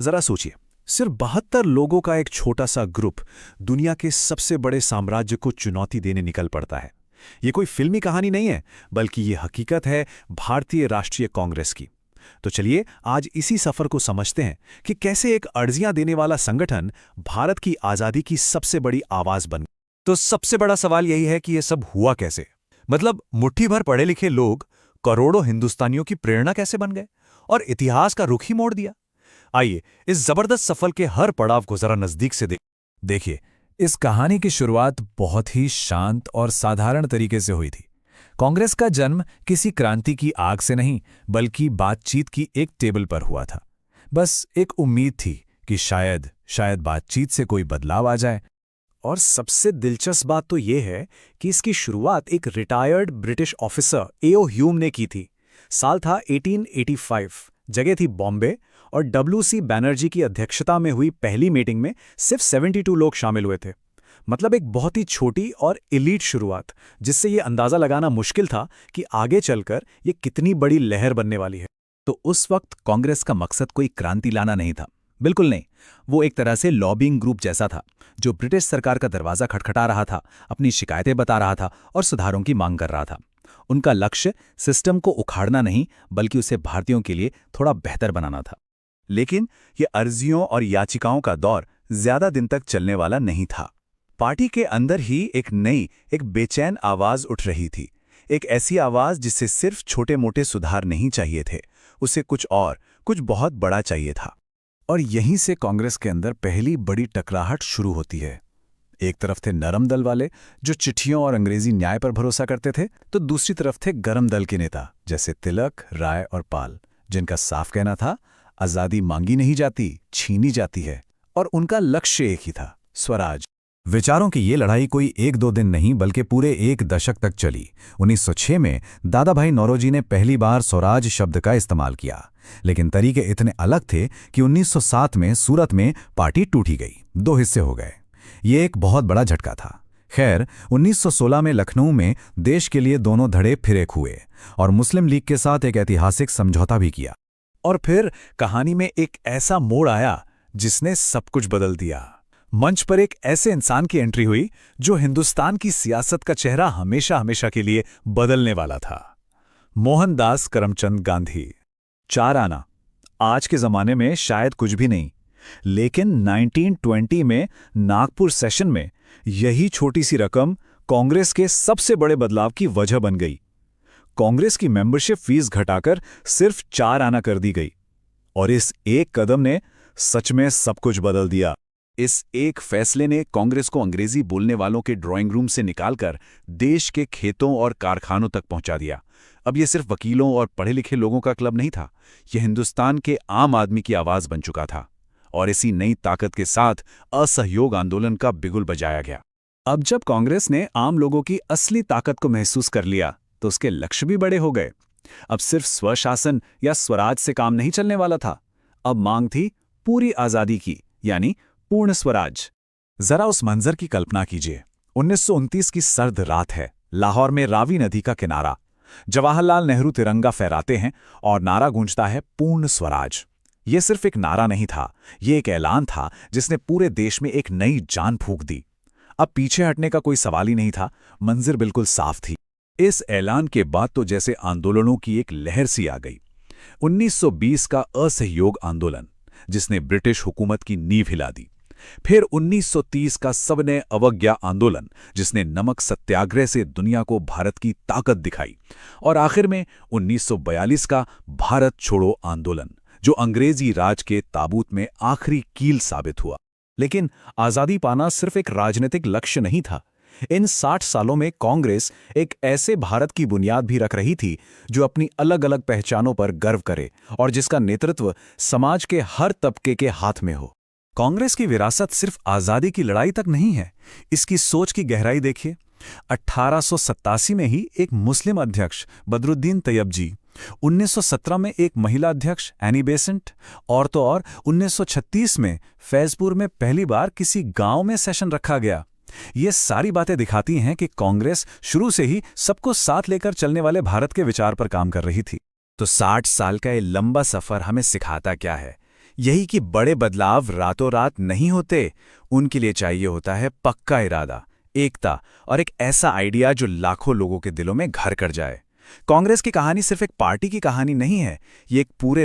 जरा सोचिए, सिर्फ 72 लोगों का एक छोटा सा ग्रुप दुनिया के सबसे बड़े साम्राज्य को चुनौती देने निकल पड़ता है। ये कोई फिल्मी कहानी नहीं है, बल्कि ये हकीकत है भारतीय राष्ट्रीय कांग्रेस की। तो चलिए आज इसी सफर को समझते हैं कि कैसे एक अर्जियां देने वाला संगठन भारत की आजादी की सबसे बड़ी आवाज बन गया। तो सबसे बड़ा सवाल यही है कि ये सब हुआ कैसे। मतलब मुट्ठी भर पढ़े लिखे लोग करोड़ों हिंदुस्तानियों की प्रेरणा कैसे बन गए और इतिहास का रुख ही मोड़ दिया। आइए इस जबरदस्त सफर के हर पड़ाव को जरा नजदीक से देखिए, इस कहानी की शुरुआत बहुत ही शांत और साधारण तरीके से हुई थी। कांग्रेस का जन्म किसी क्रांति की आग से नहीं, बल्कि बातचीत की एक टेबल पर हुआ था। बस एक उम्मीद थी कि शायद बातचीत से कोई बदलाव आ जाए। और सबसे दिलचस्प बात तो ये है कि इसकी शुरुआत एक रिटायर्ड ब्रिटिश ऑफिसर एओ ह्यूम ने की थी। साल था 1885, जगह थी बॉम्बे, और डब्ल्यूसी बैनर्जी की अध्यक्षता में हुई पहली मीटिंग में सिर्फ 72 लोग शामिल हुए थे। मतलब एक बहुत ही छोटी और इलीट शुरुआत, जिससे ये अंदाजा लगाना मुश्किल था कि आगे चलकर ये कितनी बड़ी लहर बनने वाली है। तो उस वक्त कांग्रेस का मकसद कोई क्रांति लाना नहीं था, बिल्कुल नहीं। वो एक तरह से लॉबिंग ग्रुप जैसा था, जो ब्रिटिश सरकार का दरवाजा खटखटा रहा था, अपनी शिकायतें बता रहा था और सुधारों की मांग कर रहा था। उनका लक्ष्य सिस्टम को उखाड़ना नहीं, बल्कि उसे भारतीयों के लिए थोड़ा बेहतर बनाना था। लेकिन ये अर्जियों और याचिकाओं का दौर ज्यादा दिन तक चलने वाला नहीं था। पार्टी के अंदर ही एक बेचैन आवाज उठ रही थी। एक ऐसी आवाज जिससे सिर्फ छोटे मोटे सुधार नहीं चाहिए थे, उसे कुछ बहुत बड़ा चाहिए था। और यहीं से कांग्रेस के अंदर पहली बड़ी टकराहट शुरू होती है। एक तरफ थे नरम दल वाले, जो चिट्ठियों और अंग्रेजी न्याय पर भरोसा करते थे, तो दूसरी तरफ थे गरम दल के नेता जैसे तिलक, राय और पाल, जिनका साफ कहना था आजादी मांगी नहीं जाती, छीनी जाती है। और उनका लक्ष्य एक ही था, स्वराज। विचारों की ये लड़ाई कोई एक दो दिन नहीं, बल्कि पूरे एक दशक तक चली। 1906 में दादा भाई नौरोजी ने पहली बार स्वराज शब्द का इस्तेमाल किया, लेकिन तरीके इतने अलग थे कि 1907 में सूरत में पार्टी टूटी गई, दो हिस्से हो गए। ये एक बहुत बड़ा झटका था। खैर, 1916 में लखनऊ में देश के लिए दोनों धड़े फिर एक हुए और मुस्लिम लीग के साथ एक ऐतिहासिक समझौता भी किया। और फिर कहानी में एक ऐसा मोड़ आया जिसने सब कुछ बदल दिया। मंच पर एक ऐसे इंसान की एंट्री हुई जो हिंदुस्तान की सियासत का चेहरा हमेशा हमेशा के लिए बदलने वाला था। मोहनदास करमचंद गांधी। 4 आना आज के जमाने में शायद कुछ भी नहीं, लेकिन 1920 में नागपुर सेशन में यही छोटी सी रकम कांग्रेस के सबसे बड़े बदलाव की वजह बन गई। कांग्रेस की मेंबरशिप फीस घटाकर सिर्फ 4 आना कर दी गई, और इस एक कदम ने सच में सब कुछ बदल दिया। इस एक फैसले ने कांग्रेस को अंग्रेजी बोलने वालों के ड्राइंग रूम से निकालकर देश के खेतों और कारखानों तक पहुंचा दिया। अब यह सिर्फ वकीलों और पढ़े लिखे लोगों का क्लब नहीं था, यह हिंदुस्तान के आम आदमी की आवाज बन चुका था। और इसी नई ताकत के साथ असहयोग आंदोलन का बिगुल बजाया गया। अब जब कांग्रेस ने आम लोगों की असली ताकत को महसूस कर लिया, तो उसके लक्ष्य भी बड़े हो गए। अब सिर्फ स्वशासन या स्वराज से काम नहीं चलने वाला था। अब मांग थी पूरी आजादी की, यानी पूर्ण स्वराज। जरा उस मंजर की कल्पना कीजिए। 1929 की सर्द रात है, लाहौर में रावी नदी का किनारा। जवाहरलाल नेहरू तिरंगा फहराते हैं और नारा गूंजता है, पूर्ण स्वराज। यह सिर्फ एक नारा नहीं था, यह एक ऐलान था जिसने पूरे देश में एक नई जान फूंक दी। अब पीछे हटने का कोई सवाल ही नहीं था, मंजिल बिल्कुल साफ थी। इस ऐलान के बाद तो जैसे आंदोलनों की एक लहर सी आ गई। 1920 का असहयोग आंदोलन, जिसने ब्रिटिश हुकूमत की नींव हिला दी। फिर 1930 का सविनय अवज्ञा आंदोलन, जिसने नमक सत्याग्रह से दुनिया को भारत की ताकत दिखाई। और आखिर में 1942 का भारत छोड़ो आंदोलन, जो अंग्रेजी राज के ताबूत में आखिरी कील साबित हुआ। लेकिन आजादी पाना सिर्फ एक राजनीतिक लक्ष्य नहीं था। इन 60 सालों में कांग्रेस एक ऐसे भारत की बुनियाद भी रख रही थी जो अपनी अलग अलग पहचानों पर गर्व करे और जिसका नेतृत्व समाज के हर तबके के हाथ में हो। कांग्रेस की विरासत सिर्फ आजादी की लड़ाई तक नहीं है, इसकी सोच की गहराई देखिए। 1887 में ही एक मुस्लिम अध्यक्ष बदरुद्दीन तैयब, 1917 में एक महिला अध्यक्ष एनी बेसेंट, और तो और 1936 में फैजपुर में पहली बार किसी गांव में सेशन रखा गया। ये सारी बातें दिखाती हैं कि कांग्रेस शुरू से ही सबको साथ लेकर चलने वाले भारत के विचार पर काम कर रही थी। तो 60 साल का ये लंबा सफर हमें सिखाता क्या है? यही कि बड़े बदलाव रातों रात नहीं होते, उनके लिए चाहिए होता है पक्का इरादा, एकता और एक ऐसा आइडिया जो लाखों लोगों के दिलों में घर कर जाए। कांग्रेस की कहानी सिर्फ एक पार्टी की कहानी नहीं है, ये एक पूरे